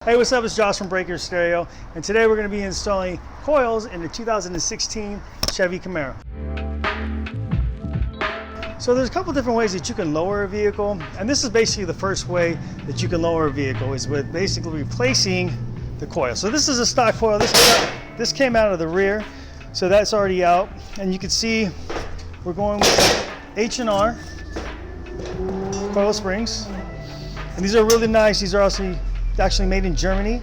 Hey, what's up? It's Josh from Breaker Stereo, and today we're going to be installing coils in the 2016 Chevy Camaro. So there's a couple different ways that you can lower a vehicle, and this is basically the first way that you can lower a vehicle is with basically replacing the coil. So this is a stock coil. This came out of the rear, so that's already out, and you can see we're going with H&R coil springs, and these are really nice. These are also actually made in Germany.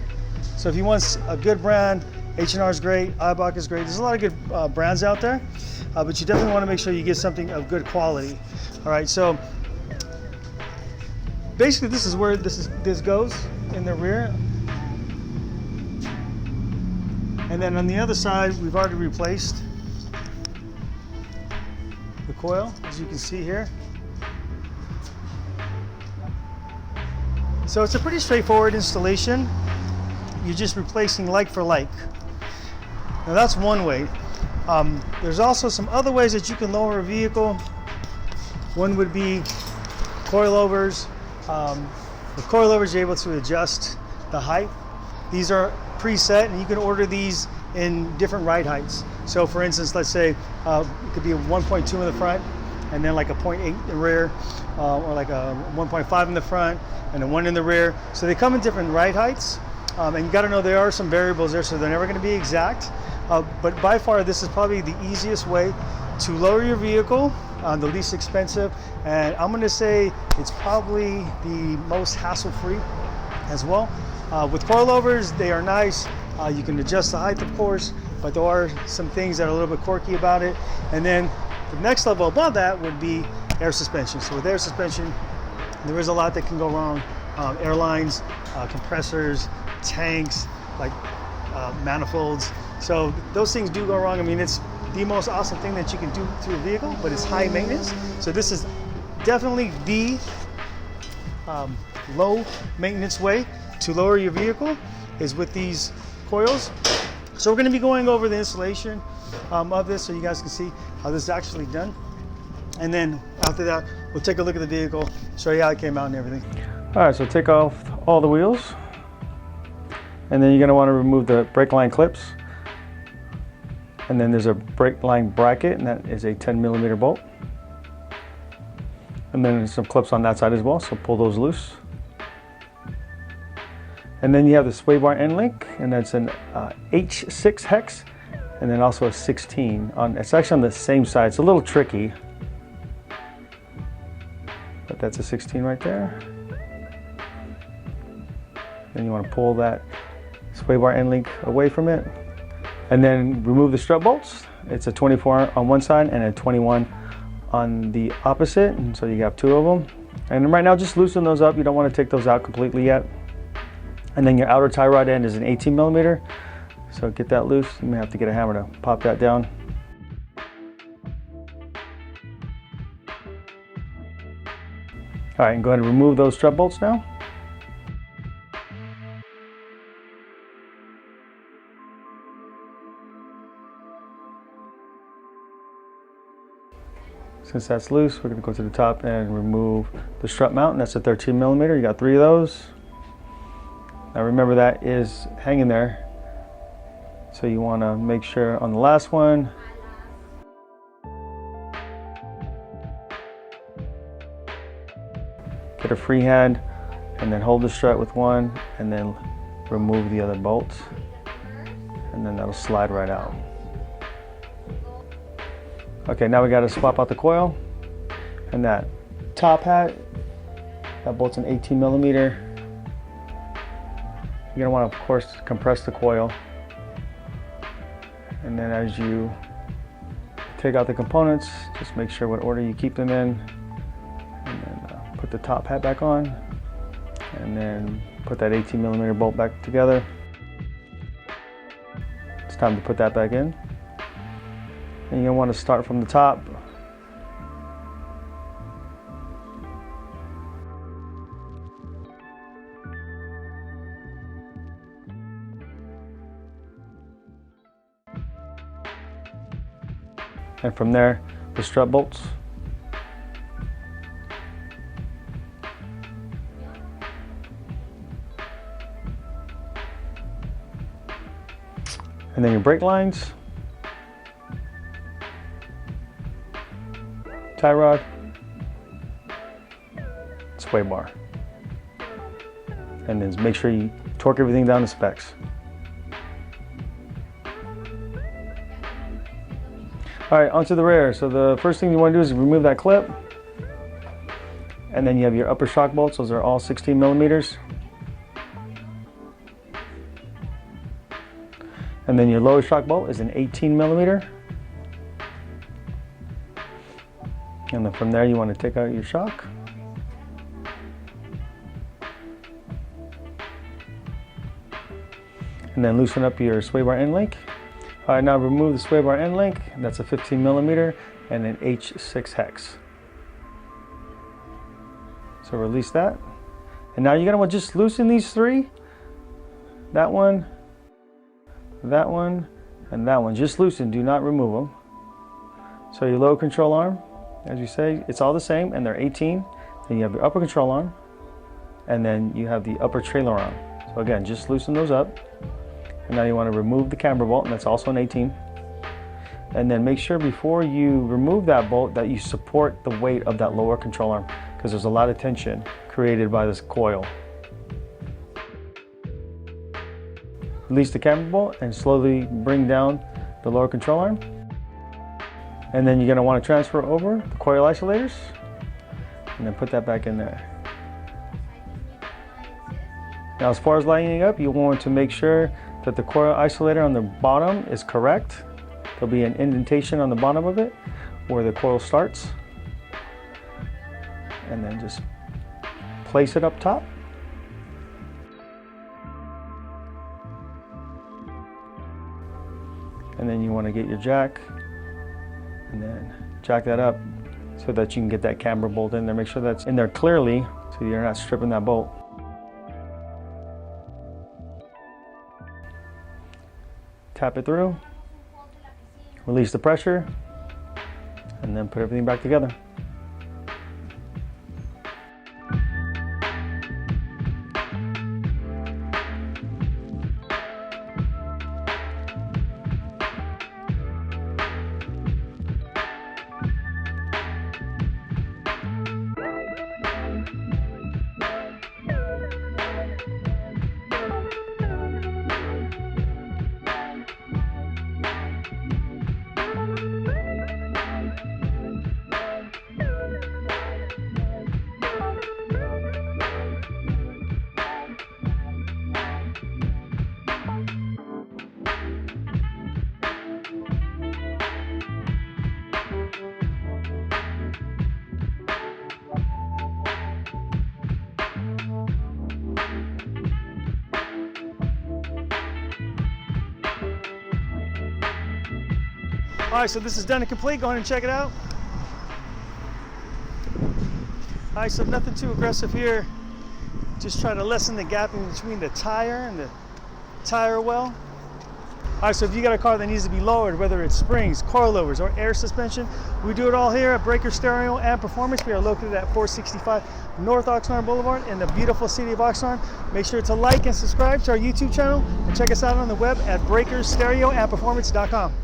So if you want a good brand, H&R is great, Eibach is great. There's a lot of good brands out there, but you definitely want to make sure you get something of good quality. All right, so basically this is where this goes in the rear. And then on the other side, we've already replaced the coil, as you can see here. So it's a pretty straightforward installation. You're just replacing like for like. Now that's one way. There's also some other ways that you can lower a vehicle. One would be coilovers. With coilovers, you're able to adjust the height. These are preset, and you can order these in different ride heights. So for instance, let's say it could be a 1.2 in the front, and then like a 0.8 in the rear, or like a 1.5 in the front, and a 1 in the rear. So they come in different ride heights, and you got to know there are some variables there, so they're never going to be exact. But by far, this is probably the easiest way to lower your vehicle, the least expensive, and I'm going to say it's probably the most hassle-free as well. With coilovers, they are nice. You can adjust the height, of course, but there are some things that are a little bit quirky about it. And then the next level above that would be air suspension. So with air suspension, there is a lot that can go wrong. Airlines, compressors, tanks, like manifolds. So those things do go wrong. I mean, it's the most awesome thing that you can do to a vehicle, but it's high maintenance. So this is definitely the low maintenance way to lower your vehicle is with these coils. So we're going to be going over the installation of this so you guys can see how this is actually done. And then after that, we'll take a look at the vehicle, show you how it came out and everything. All right, so take off all the wheels. And then you're going to want to remove the brake line clips. And then there's a brake line bracket, and that is a 10mm bolt. And then there's some clips on that side as well, so pull those loose. And then you have the sway bar end link, and that's an H6 hex, and then also a 16. It's actually on the same side. It's a little tricky, but that's a 16 right there. Then you want to pull that sway bar end link away from it, and then remove the strut bolts. It's a 24 on one side and a 21 on the opposite, and so you have two of them. And right now, just loosen those up. You don't want to take those out completely yet. And then your outer tie rod end is an 18mm. So get that loose. You may have to get a hammer to pop that down. All right, and go ahead and remove those strut bolts now. Since that's loose, we're going to go to the top and remove the strut mount, and that's a 13mm. You got 3 of those. Now remember, that is hanging there, so you want to make sure on the last one get a free hand, and then hold the strut with one, and then remove the other bolt, and then that'll slide right out. Okay, now we got to swap out the coil, and that top hat, that bolt's an 18mm. You're going to want to, of course, compress the coil, and then as you take out the components, just make sure what order you keep them in, and then put the top hat back on, and then put that 18mm bolt back together. It's time to put that back in. And you're going to want to start from the top. And from there, the strut bolts. And then your brake lines, tie rod, sway bar. And then make sure you torque everything down to specs. All right, onto the rear. So the first thing you want to do is remove that clip. And then you have your upper shock bolts. Those are all 16 millimeters. And then your lower shock bolt is an 18 millimeter. And then from there you want to take out your shock. And then loosen up your sway bar end link. All right, now remove the sway bar end link. That's a 15 millimeter and an H6 hex. So release that. And now you're gonna want to just loosen these three. That one, and that one. Just loosen, do not remove them. So your lower control arm, as you say, it's all the same and they're 18. Then you have your upper control arm and then you have the upper trailer arm. So again, just loosen those up. And now you want to remove the camber bolt, and that's also an 18. And then make sure before you remove that bolt that you support the weight of that lower control arm, because there's a lot of tension created by this coil. Release the camber bolt and slowly bring down the lower control arm. And then you're going to want to transfer over the coil isolators and then put that back in there. Now as far as lining up, you want to make sure that the coil isolator on the bottom is correct. There'll be an indentation on the bottom of it where the coil starts. And then just place it up top. And then you want to get your jack and then jack that up so that you can get that camber bolt in there. Make sure that's in there clearly so you're not stripping that bolt. Tap it through, release the pressure, and then put everything back together. All right, so this is done and complete. Go ahead and check it out. All right, so nothing too aggressive here. Just try to lessen the gap in between the tire and the tire well. All right, so if you got a car that needs to be lowered, whether it's springs, coilovers, or air suspension, we do it all here at Breaker Stereo and Performance. We are located at 465 North Oxnard Boulevard in the beautiful city of Oxnard. Make sure to like and subscribe to our YouTube channel and check us out on the web at breakerstereoandperformance.com.